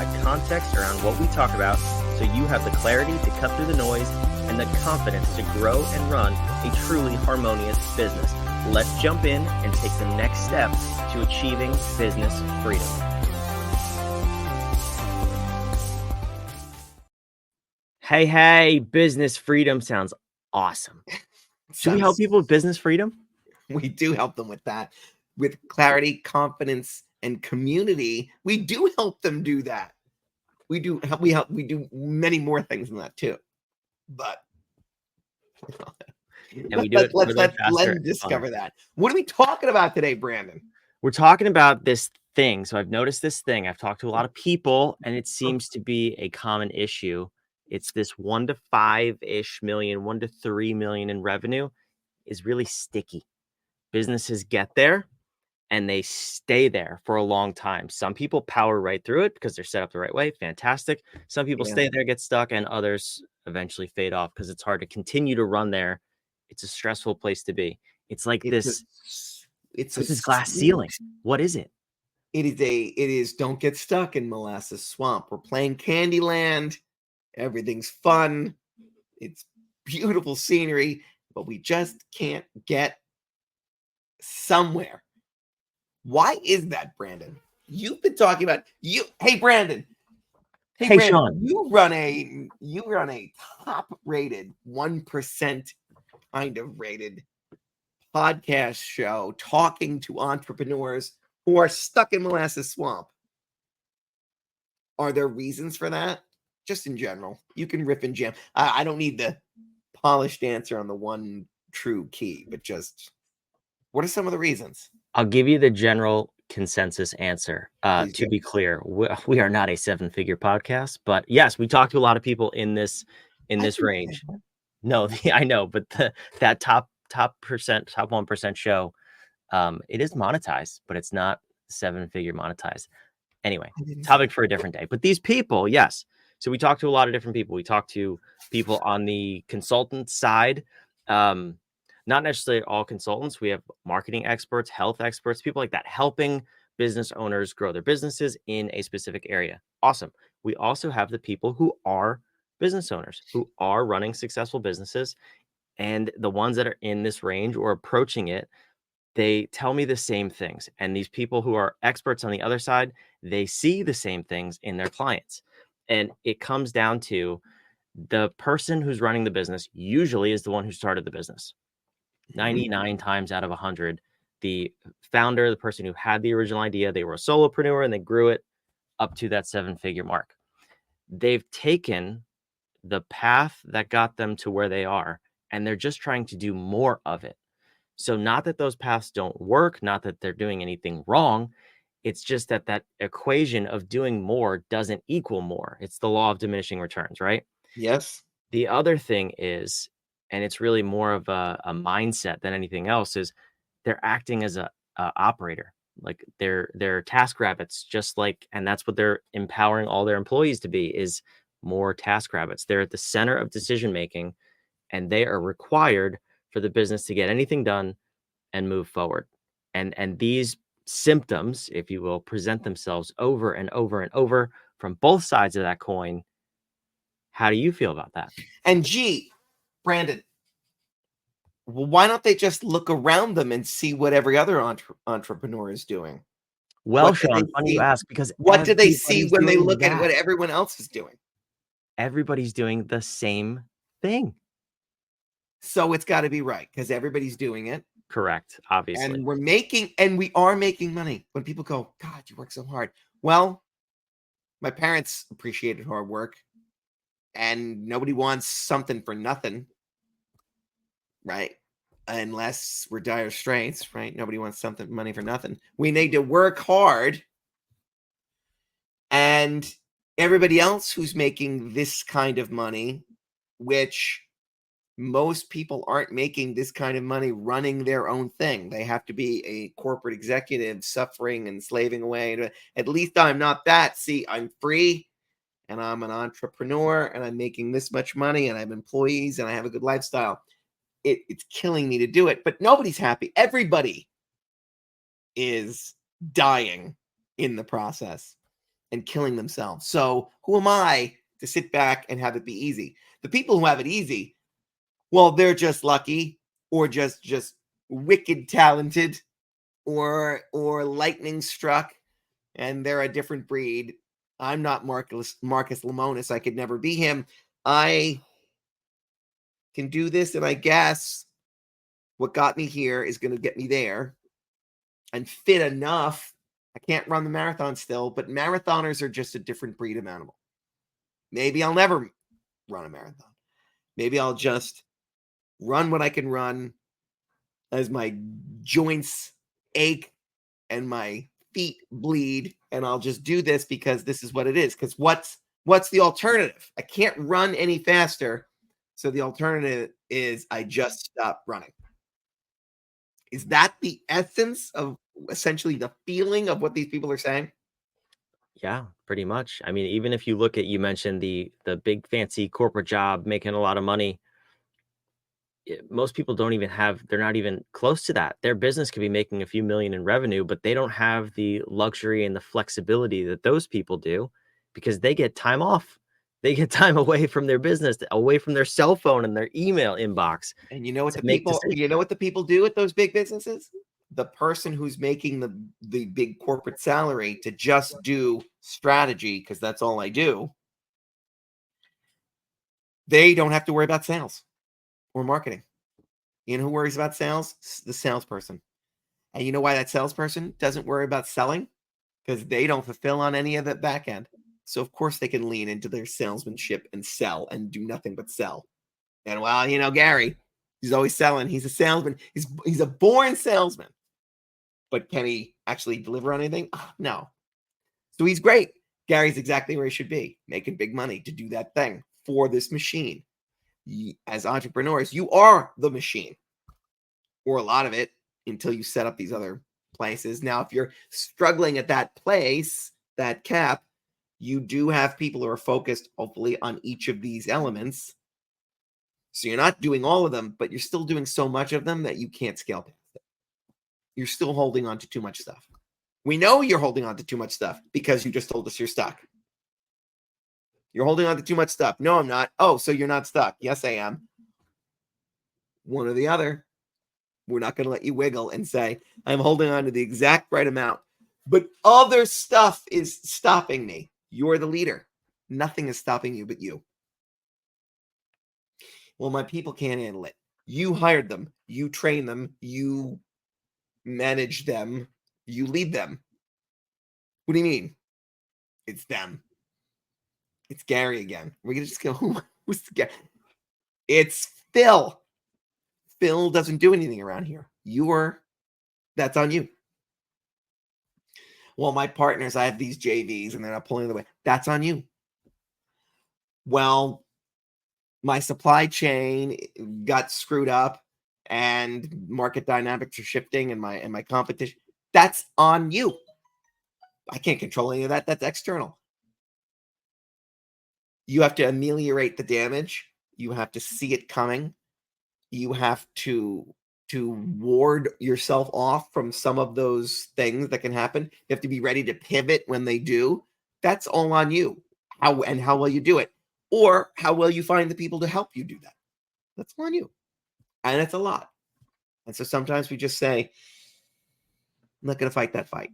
provide context around what we talk about so you have the clarity to cut through the noise and the confidence to grow and run a truly harmonious business. Let's jump in and take the next step to achieving business freedom. Hey, business freedom sounds awesome. Should we help people with business freedom? We do help them with that. With clarity, confidence, and community, we do help them do that. We do many more things than that too. But and we do it. Let's let Len discover that. What are we talking about today, Brandon? We're talking about this thing. So I've noticed this thing. I've talked to a lot of people, and it seems to be a common issue. It's this 1 to 5-ish million, 1 to 3 million in revenue is really sticky. Businesses get there and they stay there for a long time. Some people power right through it because they're set up the right way. Fantastic. Some people stay there, get stuck, and others eventually fade off because it's hard to continue to run there. It's a stressful place to be. It's like this glass ceiling. What is it? It is don't get stuck in molasses swamp. We're playing Candyland. Everything's fun. It's beautiful scenery, but we just can't get somewhere. Why is that, Brandon? You've been talking about you. Hey, Brandon. Hey, Brandon, Sean. You run a top-rated 1% kind of rated podcast show talking to entrepreneurs who are stuck in molasses swamp. Are there reasons for that? Just in general, you can riff and jam. I don't need the polished answer on the one true key, but just what are some of the reasons? I'll give you the general consensus answer. To be clear, we are not a 7-figure podcast, but yes, we talk to a lot of people in this range. No, I know, but that top 1% show, it is monetized, but it's not 7-figure monetized. Anyway, topic for a different day. But these people, yes. So we talk to a lot of different people. We talk to people on the consultant side. Not necessarily all consultants. We have marketing experts, health experts, people like that, helping business owners grow their businesses in a specific area. Awesome. We also have the people who are business owners, who are running successful businesses. And the ones that are in this range or approaching it, they tell me the same things. And these people who are experts on the other side, they see the same things in their clients. And it comes down to the person who's running the business usually is the one who started the business. 99 times out of 100, the founder, the person who had the original idea, they were a solopreneur and they grew it up to that 7-figure mark. They've taken the path that got them to where they are, and they're just trying to do more of it. So not that those paths don't work, not that they're doing anything wrong. It's just that equation of doing more doesn't equal more. It's the law of diminishing returns, right? Yes. The other thing is, and it's really more of a mindset than anything else, is they're acting as a operator. Like they're task rabbits, just like, and that's what they're empowering all their employees to be, is more task rabbits. They're at the center of decision making, and they are required for the business to get anything done and move forward. And these symptoms, if you will, present themselves over and over and over from both sides of that coin. How do you feel about that? And Brandon, well, why don't they just look around them and see what every other entrepreneur is doing? Well, Sean, funny you ask, because what do they see when they look at what everyone else is doing? Everybody's doing the same thing. So it's got to be right because everybody's doing it. Correct, obviously. And we are making money. When people go, God, you work so hard. Well, my parents appreciated hard work, and nobody wants something for nothing, right? Unless we're dire straits, right? Nobody wants money for nothing. We need to work hard. And everybody else who's making this kind of money, which most people aren't making this kind of money running their own thing. They have to be a corporate executive suffering and slaving away. At least I'm not that. See, I'm free and I'm an entrepreneur and I'm making this much money and I have employees and I have a good lifestyle. It's killing me to do it, but nobody's happy. Everybody is dying in the process. and killing themselves. So who am I to sit back and have it be easy? The people who have it easy, well, they're just lucky, or just wicked talented, or lightning struck, and they're a different breed. I'm not Marcus Lemonis. I could never be him. I can do this, and I guess what got me here is going to get me there. And fit enough. I can't run the marathon still, but marathoners are just a different breed of animal. Maybe I'll never run a marathon. Maybe I'll just run what I can run as my joints ache and my feet bleed, and I'll just do this because this is what it is. Because what's the alternative? I can't run any faster. So the alternative is I just stop running. Is that the essence of essentially the feeling of what these people are saying? Yeah, pretty much. I mean, even if you look at, you mentioned the big fancy corporate job making a lot of money. Most people don't even have, they're not even close to that. Their business could be making a few million in revenue, but they don't have the luxury and the flexibility that those people do, because they get time off. They get time away from their business, away from their cell phone and their email inbox And you know what to make decisions. the people do at those big businesses? The person who's making the big corporate salary to just do strategy, because that's all I do. They don't have to worry about sales or marketing. You know who worries about sales? The salesperson. And you know why that salesperson doesn't worry about selling? Because they don't fulfill on any of the back end. So of course they can lean into their salesmanship and sell and do nothing but sell. And well, you know, Gary, he's always selling. He's a salesman. He's a born salesman. But can he actually deliver on anything? No. So he's great. Gary's exactly where he should be, making big money to do that thing for this machine. As entrepreneurs, you are the machine, or a lot of it, until you set up these other places. Now, if you're struggling at that place, that cap, you do have people who are focused, hopefully, on each of these elements. So you're not doing all of them, but you're still doing so much of them that you can't scale past it. You're still holding on to too much stuff. We know you're holding on to too much stuff because you just told us you're stuck. You're holding on to too much stuff. No, I'm not. Oh, so you're not stuck. Yes, I am. One or the other. We're not going to let you wiggle and say, I'm holding on to the exact right amount. But other stuff is stopping me. You're the leader. Nothing is stopping you but you. Well, my people can't handle it. You hired them. You train them. You manage them. You lead them. What do you mean? It's them. It's Gary again. We're going to just go, who's the guy? It's Phil. Phil doesn't do anything around here. That's on you. Well, my partners, I have these JVs and they're not pulling the way. That's on you. Well, my supply chain got screwed up and market dynamics are shifting and my competition. That's on you. I can't control any of that. That's external. You have to ameliorate the damage. You have to see it coming. You have to ward yourself off from some of those things that can happen. You have to be ready to pivot when they do. That's all on you. How well you do it, or how well you find the people to help you do that. That's on you, and it's a lot. And so sometimes we just say, I'm not going to fight that fight.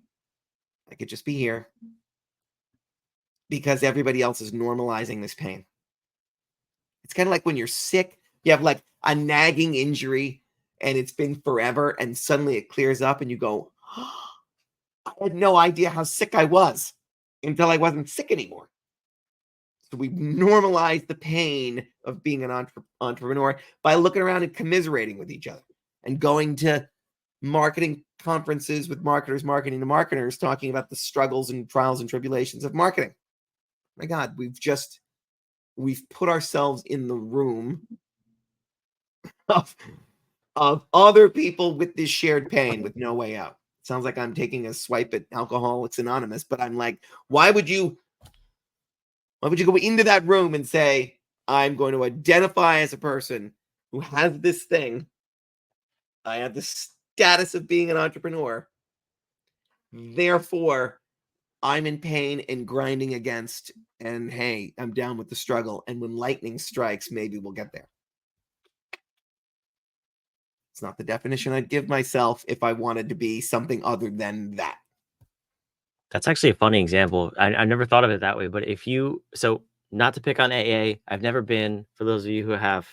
I could just be here because everybody else is normalizing this pain. It's kind of like when you're sick, you have like a nagging injury and it's been forever, and suddenly it clears up and you go, oh, I had no idea how sick I was until I wasn't sick anymore. So we normalize the pain of being an entrepreneur by looking around and commiserating with each other and going to marketing conferences with marketers, marketing to marketers, talking about the struggles and trials and tribulations of marketing. My God, we've put ourselves in the room of other people with this shared pain with no way out. Sounds like I'm taking a swipe at Alcoholics Anonymous, but I'm like, why would you go into that room and say, I'm going to identify as a person who has this thing. I have the status of being an entrepreneur. Therefore, I'm in pain and grinding against, and hey, I'm down with the struggle. And when lightning strikes, maybe we'll get there. It's not the definition I'd give myself if I wanted to be something other than that. That's actually a funny example. I never thought of it that way, but so not to pick on AA, I've never been. For those of you who have,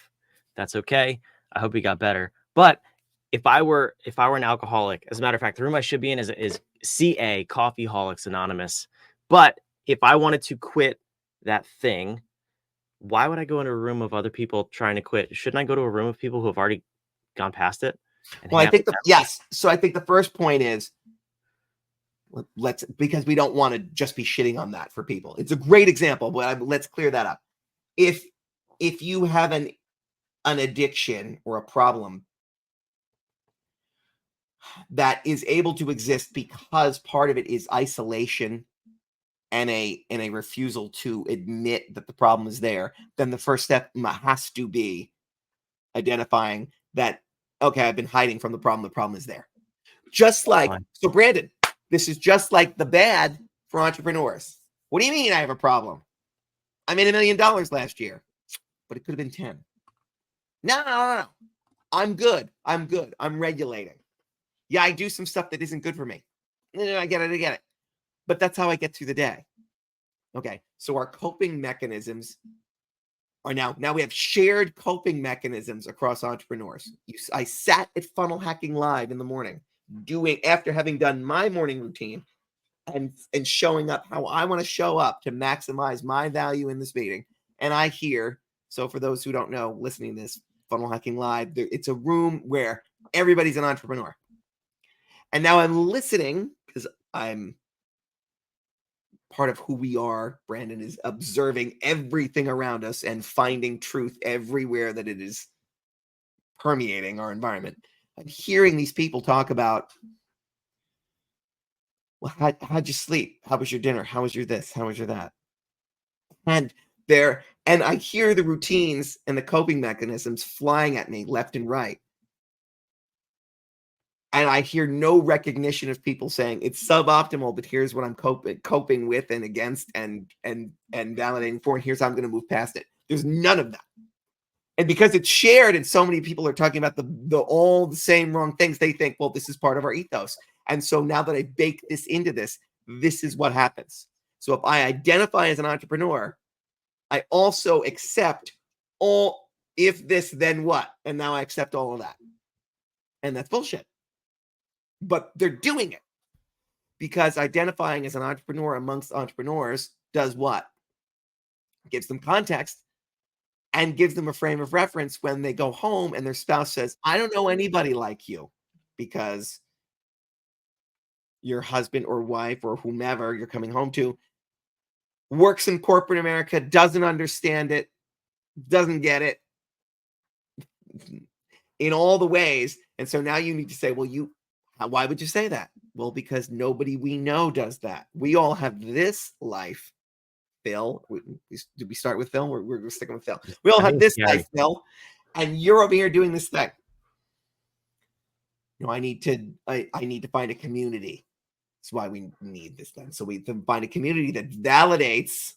that's okay. I hope you got better. But if I were an alcoholic, as a matter of fact, the room I should be in is CA, Coffeeholics Anonymous. But if I wanted to quit that thing, why would I go into a room of other people trying to quit? Shouldn't I go to a room of people who have already gone past it? Well, I think yes. So I think the first point is, because we don't want to just be shitting on that for people. It's a great example, but let's clear that up. If you have an addiction or a problem that is able to exist because part of it is isolation and a refusal to admit that the problem is there, then the first step has to be identifying that, okay, I've been hiding from the problem is there. Just like, so Brandon, this is just like the bad for entrepreneurs. What do you mean I have a problem? I made $1 million last year, but it could have been 10. No. I'm good. I'm regulating. Yeah, I do some stuff that isn't good for me. I get it. But that's how I get through the day. Okay, so our coping mechanisms are now we have shared coping mechanisms across entrepreneurs. I sat at Funnel Hacking Live in the morning, after having done my morning routine and showing up how I want to show up to maximize my value in this meeting. And I hear, so for those who don't know, listening to this Funnel Hacking Live, it's a room where everybody's an entrepreneur. And now I'm listening because I'm part of who we are. Brandon is observing everything around us and finding truth everywhere that it is permeating our environment. I'm hearing these people talk about, well, how'd you sleep? How was your dinner? How was your this? How was your that? And I hear the routines and the coping mechanisms flying at me left and right. And I hear no recognition of people saying it's suboptimal, but here's what I'm coping with and against and validating for, and here's how I'm going to move past it. There's none of that. And because it's shared and so many people are talking about all the same wrong things, they think, well, this is part of our ethos. And so now that I bake this into this is what happens. So if I identify as an entrepreneur, I also accept all, if this, then what? And now I accept all of that. And that's bullshit. But they're doing it because identifying as an entrepreneur amongst entrepreneurs does what? Gives them context and gives them a frame of reference when they go home and their spouse says, I don't know anybody like you, because your husband or wife or whomever you're coming home to works in corporate America, doesn't understand it, doesn't get it in all the ways. And so now you need to say, well, why would you say that? Well, because nobody we know does that. We all have this life, Phil. Did we start with Phil? We're sticking with Phil. We all have this life, Phil, and you're over here doing this thing. I need to find a community. That's why we need this then. So we find a community that validates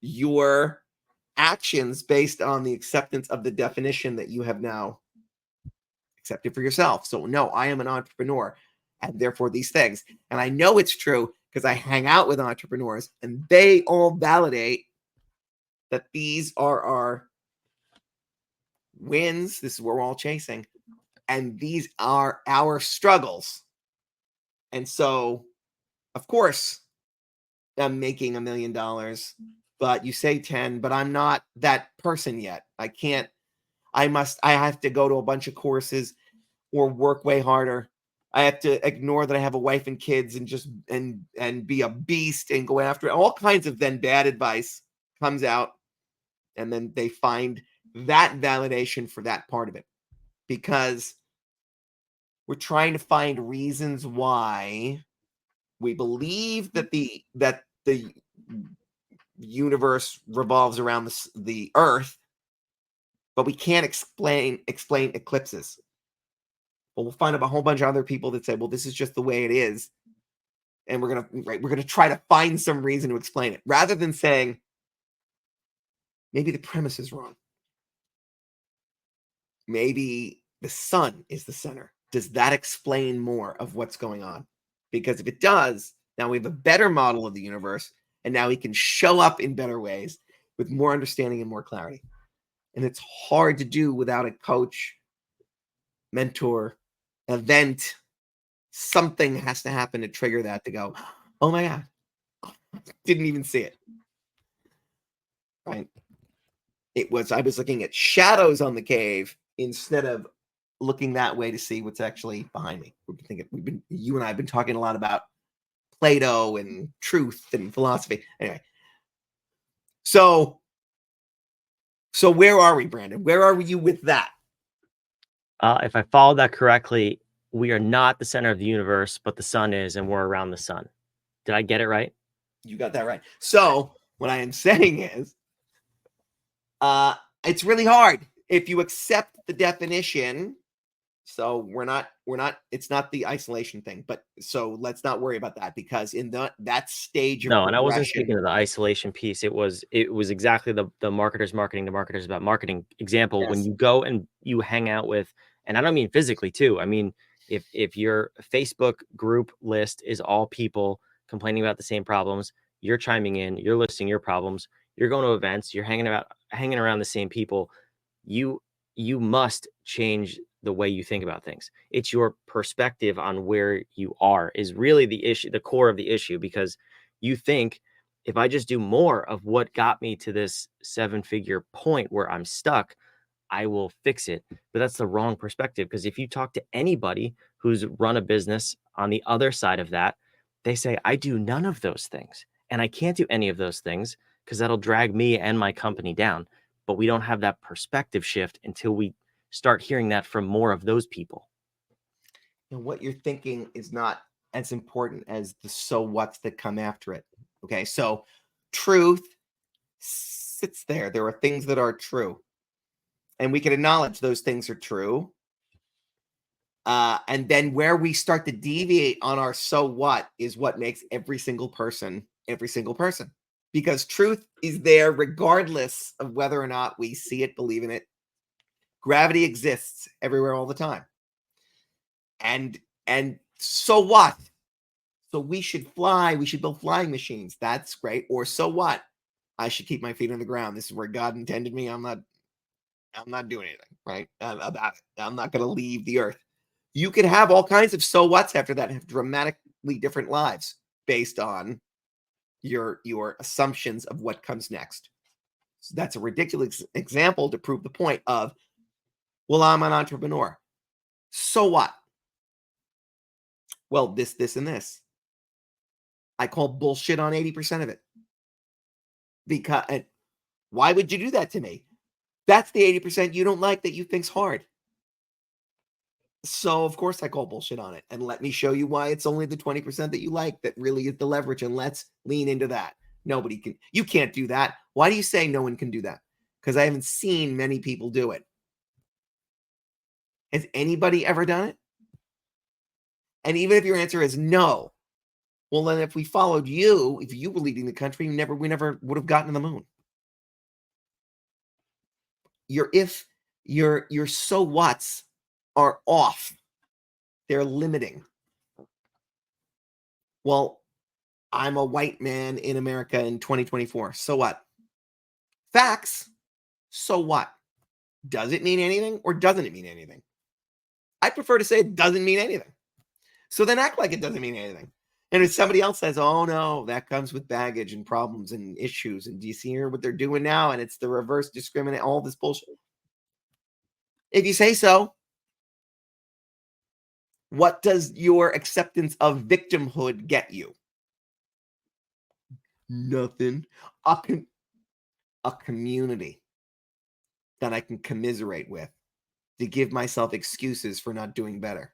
your actions based on the acceptance of the definition that you have now accepted for yourself. So no, I am an entrepreneur and therefore these things. And I know it's true because I hang out with entrepreneurs and they all validate that these are our wins. This is what we're all chasing. And these are our struggles. And so, of course, I'm making $1 million, but you say 10, but I'm not that person yet. I have to go to a bunch of courses or work way harder. I have to ignore that I have a wife and kids and just and be a beast and go after it. All kinds of then bad advice comes out. And then they find that validation for that part of it, because we're trying to find reasons why we believe that the universe revolves around the earth, but we can't explain eclipses. But we'll find a whole bunch of other people that say, well, this is just the way it is. And we're gonna try to find some reason to explain it, rather than saying maybe the premise is wrong. Maybe the sun is the center. Does that explain more of what's going on? Because if it does, now we have a better model of the universe, and now we can show up in better ways with more understanding and more clarity. And it's hard to do without a coach, mentor, event. Something has to happen to trigger that to go, oh my God, didn't even see it. Right? I was looking at shadows on the cave instead of looking that way to see what's actually behind me. You and I have been talking a lot about Plato and truth and philosophy. Anyway, so where are we, Brandon? Where are you with that? If I followed that correctly, we are not the center of the universe, but the sun is, and we're around the sun. Did I get it right? You got that right. So what I am saying is, it's really hard if you accept the definition. So we're not, it's not the isolation thing, but so let's not worry about that, because in that stage of no, and I wasn't speaking of the isolation piece. It was exactly the marketers marketing to marketers about marketing example. Yes. When you go and you hang out with, and I don't mean physically too. I mean, if your Facebook group list is all people complaining about the same problems, you're chiming in, you're listing your problems, you're going to events, you're hanging around the same people, you must change the way you think about things. It's your perspective on where you are is really the issue, the core of the issue, because you think, if I just do more of what got me to this 7-figure point where I'm stuck, I will fix it. But that's the wrong perspective, because if you talk to anybody who's run a business on the other side of that, they say, I do none of those things, and I can't do any of those things because that'll drag me and my company down. But we don't have that perspective shift until we start hearing that from more of those people. And what you're thinking is not as important as the so what's that come after it. Okay, so truth sits there. There are things that are true, and we can acknowledge those things are true. And then where we start to deviate on our so what is what makes every single person. Because truth is there regardless of whether or not we see it, believe in it. Gravity exists everywhere all the time. And so what? So we should fly. We should build flying machines. That's great. Or so what? I should keep my feet on the ground. This is where God intended me. I'm not doing anything, right? About it. I'm not going to leave the earth. You could have all kinds of so what's after that, have dramatically different lives based on your assumptions of what comes next. So that's a ridiculous example to prove the point of, well, I'm an entrepreneur. So what? Well, this, and this. I call bullshit on 80% of it. Because why would you do that to me? That's the 80% you don't like that you think's hard. So of course I call bullshit on it. And let me show you why it's only the 20% that you like that really is the leverage. And let's lean into that. Nobody can. You can't do that. Why do you say no one can do that? Because I haven't seen many people do it. Has anybody ever done it? And even if your answer is no, well, then if we followed you, if you were leading the country, we never would have gotten to the moon. Your so what's are off. They're limiting. Well, I'm a white man in America in 2024. So what? Facts. So what? Does it mean anything or doesn't it mean anything? I prefer to say it doesn't mean anything. So then act like it doesn't mean anything. And if somebody else says, oh no, that comes with baggage and problems and issues, and do you see what they're doing now? And it's the reverse discriminate, all this bullshit. If you say so, what does your acceptance of victimhood get you? Nothing. A community that I can commiserate with, to give myself excuses for not doing better.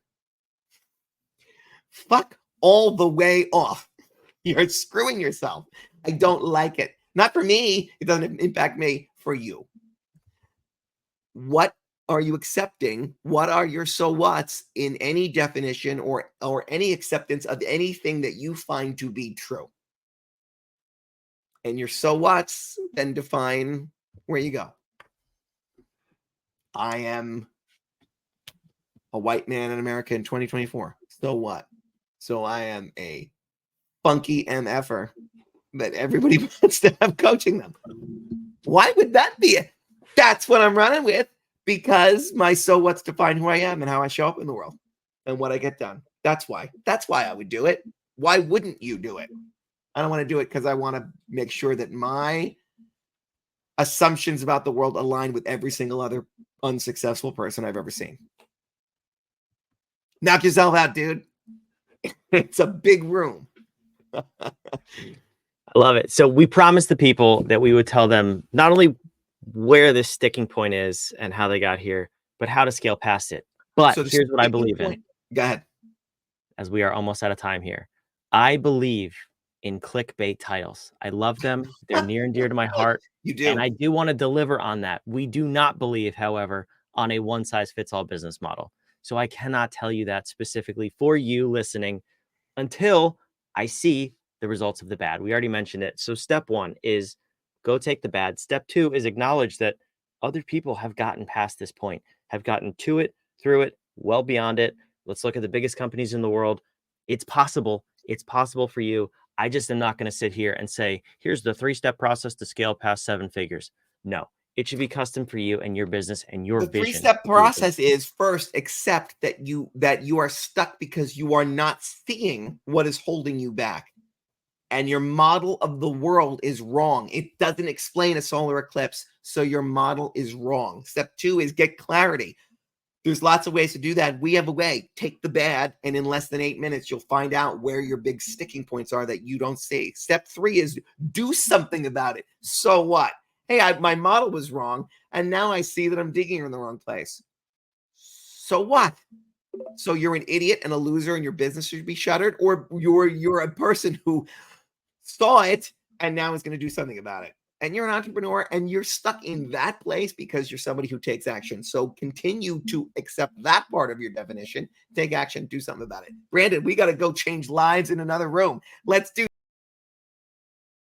Fuck all the way off. You're screwing yourself. I don't like it. Not for me. It doesn't impact me. For you. What are you accepting? What are your so whats in any definition or any acceptance of anything that you find to be true? And your so whats then define where you go. I am a white man in America in 2024. So what? So I am a funky MFer that everybody wants to have coaching them. Why would that be it? That's what I'm running with, because my so what's define who I am and how I show up in the world and what I get done. That's why. That's why I would do it. Why wouldn't you do it? I don't want to do it because I want to make sure that my assumptions about the world align with every single other unsuccessful person I've ever seen. Knock yourself out, dude. It's a big room. I love it. So we promised the people that we would tell them not only where this sticking point is and how they got here, but how to scale past it. But So here's what I believe in. Go ahead. As we are almost out of time here. I believe in clickbait titles. I love them. They're near and dear to my heart. You do. And I do want to deliver on that. We do not believe, however, on a one-size-fits-all business model. So I cannot tell you that specifically for you listening until I see the results of the bad. We already mentioned it. So step 1 is go take the bad. Step 2 is acknowledge that other people have gotten past this point, have gotten to it, through it, well beyond it. Let's look at the biggest companies in the world. It's possible. It's possible for you. I just am not going to sit here and say, here's the 3-step process to scale past 7 figures. No, it should be custom for you and your business and your vision. The 3-step process is first accept that you are stuck because you are not seeing what is holding you back. And your model of the world is wrong. It doesn't explain a solar eclipse, so your model is wrong. Step 2 is get clarity. There's lots of ways to do that. We have a way. Take the bad, and in less than 8 minutes, you'll find out where your big sticking points are that you don't see. Step 3 is do something about it. So what? Hey, my model was wrong, and now I see that I'm digging in the wrong place. So what? So you're an idiot and a loser, and your business should be shuttered, or you're a person who saw it and now is going to do something about it. And you're an entrepreneur and you're stuck in that place because you're somebody who takes action. So continue to accept that part of your definition, take action, do something about it. Brandon, we got to go change lives in another room. Let's do